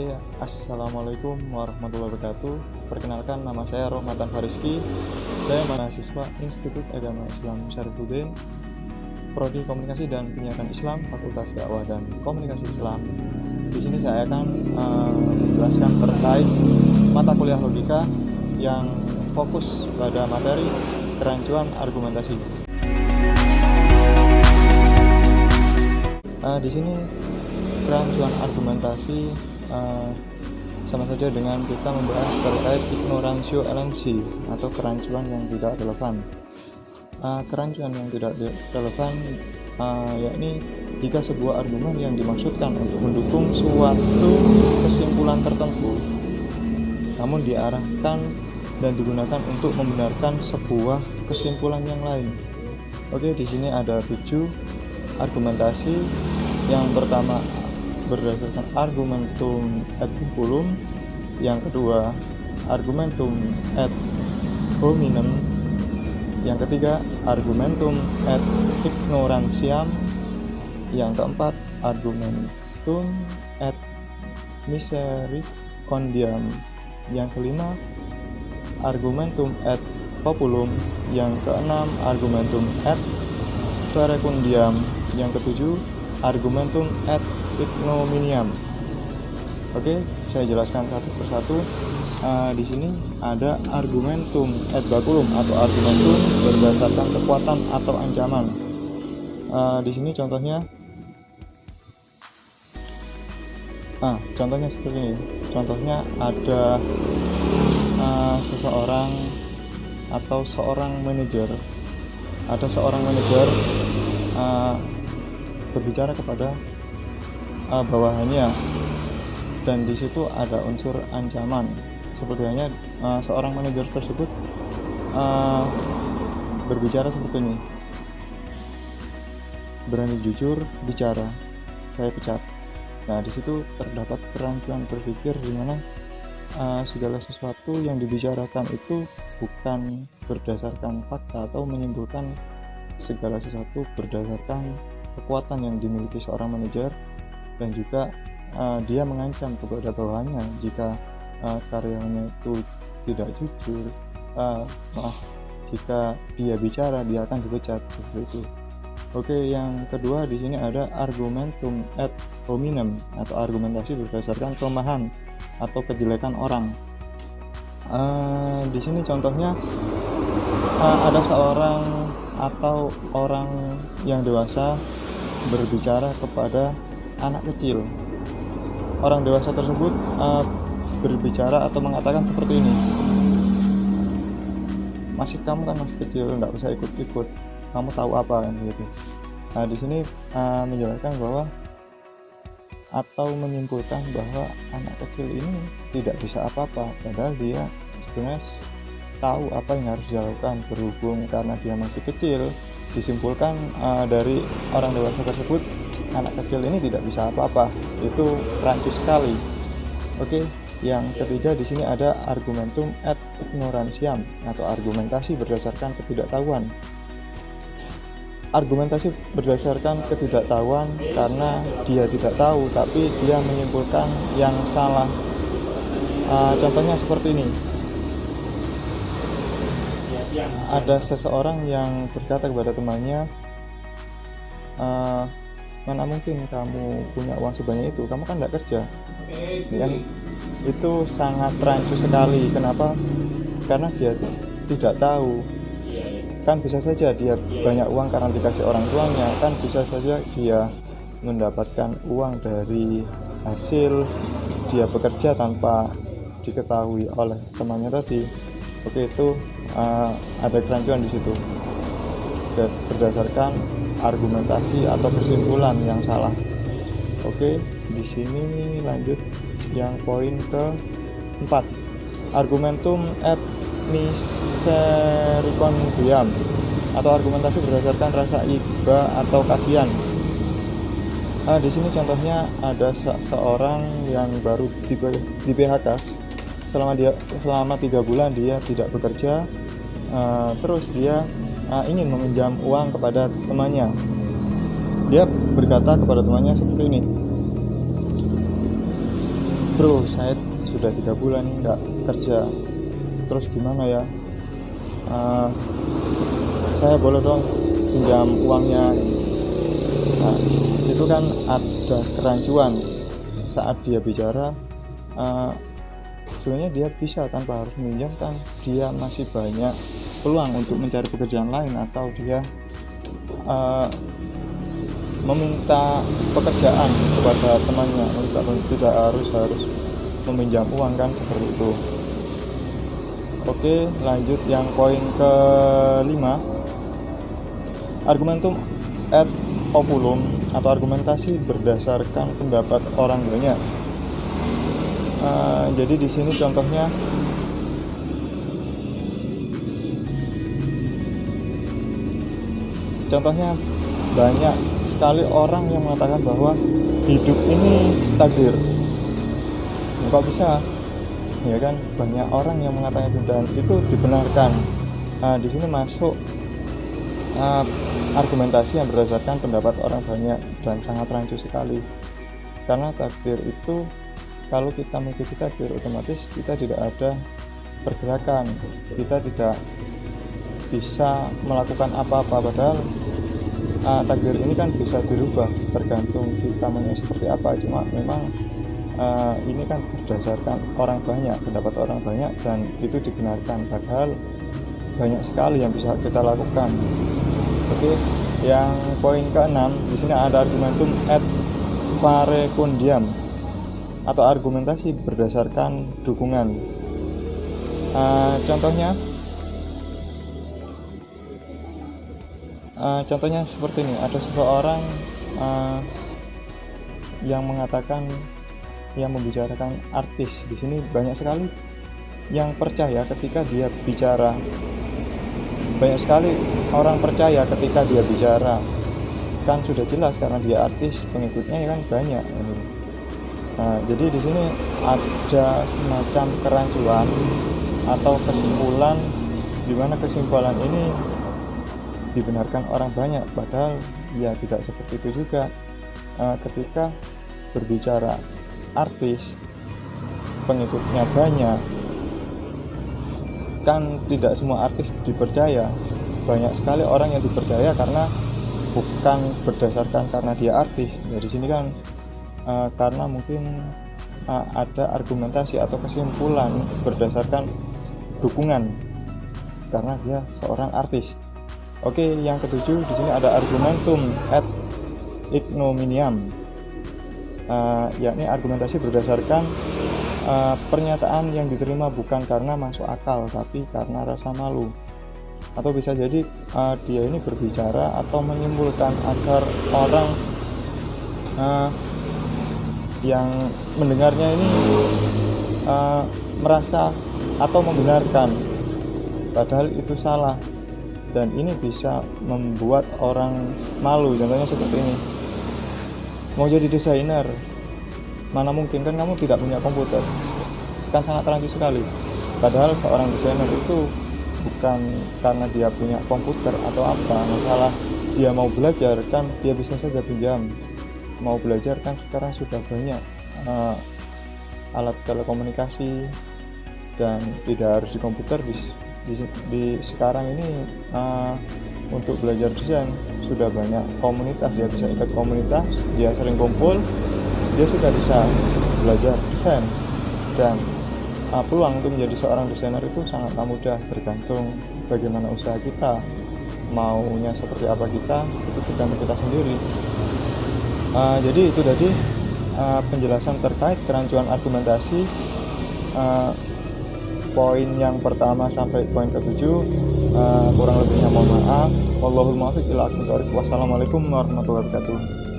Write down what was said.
Oke, assalamualaikum warahmatullahi wabarakatuh. Perkenalkan, nama saya Rohmatan Fariski. Saya mahasiswa Institut Agama Islam Syarifuddin, Prodi Komunikasi dan Penyiaran Islam, Fakultas Dakwah dan Komunikasi Islam. Di sini saya akan menjelaskan terkait mata kuliah logika yang fokus pada materi kerancuan argumentasi. Di sini kerancuan argumentasi sama saja dengan kita membahas terkait ignorantio elenchi atau kerancuan yang tidak relevan. Kerancuan yang tidak relevan yakni jika sebuah argumen yang dimaksudkan untuk mendukung suatu kesimpulan tertentu namun diarahkan dan digunakan untuk membenarkan sebuah kesimpulan yang lain. Oke, di sini ada 7 argumentasi. Yang pertama berdasarkan argumentum ad vinculum, yang kedua argumentum ad hominem, yang ketiga argumentum ad ignorantiam, yang keempat argumentum ad misericordiam, yang kelima argumentum ad populum, yang keenam argumentum ad verecundiam, yang ketujuh argumentum ad ignominiam. Oke, saya jelaskan satu persatu. Di sini ada argumentum ad baculum atau argumentum berdasarkan kekuatan atau ancaman. Di sini contohnya, contohnya seperti ini. Contohnya ada seseorang atau seorang manajer. Ada seorang manajer berbicara kepada bawahannya, dan di situ ada unsur ancaman. Seperti halnya seorang manajer tersebut berbicara seperti ini, berani jujur bicara, saya pecat. Nah, di situ terdapat kerancuan berpikir di mana segala sesuatu yang dibicarakan itu bukan berdasarkan fakta atau menyimpulkan segala sesuatu berdasarkan kekuatan yang dimiliki seorang manajer, dan juga dia mengancam kepada bawahannya jika karyawannya itu tidak jujur, jika dia bicara dia akan dipecat, seperti itu. Oke, yang kedua di sini ada argumentum ad hominem atau argumentasi berdasarkan kelemahan atau kejelekan orang. Di sini contohnya ada seorang atau orang yang dewasa berbicara kepada anak kecil. Orang dewasa tersebut berbicara atau mengatakan seperti ini, kamu kan masih kecil, nggak usah ikut-ikut, kamu tahu apa kan gitu. Nah, di sini menjelaskan bahwa atau menyimpulkan bahwa anak kecil ini tidak bisa apa-apa, padahal dia sebenarnya tahu apa yang harus dilakukan. Berhubung karena dia masih kecil, disimpulkan dari orang dewasa tersebut anak kecil ini tidak bisa apa-apa. Itu rancu sekali. Oke, yang ketiga di sini ada argumentum ad ignorantiam atau argumentasi berdasarkan ketidaktahuan. Argumentasi berdasarkan ketidaktahuan karena dia tidak tahu tapi dia menyimpulkan yang salah. Contohnya seperti ini. Ada seseorang yang berkata kepada temannya, mana mungkin kamu punya uang sebanyak itu, kamu kan tidak kerja. Dan itu sangat rancu sekali. Kenapa? Karena dia tidak tahu. Kan bisa saja dia banyak uang karena dikasih orang tuanya, kan bisa saja dia mendapatkan uang dari hasil dia bekerja tanpa diketahui oleh temannya tadi. Oke, itu ada kerancuan di situ berdasarkan argumentasi atau kesimpulan yang salah. Oke, di sini lanjut yang poin keempat, argumentum ad misericordiam atau argumentasi berdasarkan rasa iba atau kasihan. Di sini contohnya ada seorang yang baru di PHK selama 3 bulan dia tidak bekerja, terus dia ingin meminjam uang kepada temannya. Dia berkata kepada temannya seperti ini, bro saya sudah 3 bulan nih nggak kerja, terus gimana ya, saya boleh dong pinjam uangnya. Nah disitu kan ada kerancuan saat dia bicara. Sebenarnya dia bisa tanpa harus meminjam, kan dia masih banyak peluang untuk mencari pekerjaan lain, atau dia meminta pekerjaan kepada temannya, tidak harus meminjam uang, kan seperti itu. Oke, lanjut yang poin ke-5, argumentum ad populum atau argumentasi berdasarkan pendapat orang banyak. Jadi di sini contohnya banyak sekali orang yang mengatakan bahwa hidup ini takdir. Kok bisa? Ya kan, banyak orang yang mengatakan itu dan itu dibenarkan. Di sini masuk argumentasi yang berdasarkan pendapat orang banyak dan sangat rancu sekali. Karena takdir itu, kalau kita mengikuti takdir, otomatis kita tidak ada pergerakan, kita tidak bisa melakukan apa-apa. Padahal takdir ini kan bisa dirubah tergantung kita maunya seperti apa. Cuma memang ini kan berdasarkan orang banyak, pendapat orang banyak, dan itu dibenarkan. Padahal banyak sekali yang bisa kita lakukan. Oke, yang poin ke-6 di sini ada argumentum ad verecundiam atau argumentasi berdasarkan dukungan. Contohnya seperti ini. Ada seseorang yang membicarakan artis. Di sini banyak sekali yang percaya ketika dia bicara. Banyak sekali orang percaya ketika dia bicara. Kan sudah jelas karena dia artis, pengikutnya kan banyak. Jadi di sini ada semacam kerancuan atau kesimpulan, di mana kesimpulan ini dibenarkan orang banyak, padahal ya tidak seperti itu juga. Ketika berbicara artis, pengikutnya banyak, kan tidak semua artis dipercaya. Banyak sekali orang yang dipercaya karena bukan berdasarkan karena dia artis. Dari sini kan karena mungkin ada argumentasi atau kesimpulan berdasarkan dukungan karena dia seorang artis. Oke, yang ke-7 di sini ada argumentum ad ignominiam, yakni argumentasi berdasarkan pernyataan yang diterima bukan karena masuk akal tapi karena rasa malu. Atau bisa jadi dia ini berbicara atau menyimpulkan agar orang yang mendengarnya ini merasa atau membenarkan, padahal itu salah, dan ini bisa membuat orang malu. Contohnya seperti ini, mau jadi desainer, mana mungkin, kan kamu tidak punya komputer, kan sangat rancu sekali. Padahal seorang desainer itu bukan karena dia punya komputer atau apa, masalah dia mau belajar, kan dia bisa saja pinjam. Mau belajar kan sekarang sudah banyak alat telekomunikasi, dan tidak harus di komputer. Di sekarang ini untuk belajar desain sudah banyak komunitas, dia bisa ikut komunitas, dia sering kumpul, dia sudah bisa belajar desain. Dan peluang untuk menjadi seorang desainer itu sangatlah mudah, tergantung bagaimana usaha kita, maunya seperti apa kita, itu tergantung kita sendiri. Jadi itu tadi penjelasan terkait kerancuan argumentasi, poin yang pertama sampai poin ke-7. Kurang lebihnya mohon maaf. Wallahul muwaffiq ila aqwamit thoriq. Wassalamualaikum warahmatullahi wabarakatuh.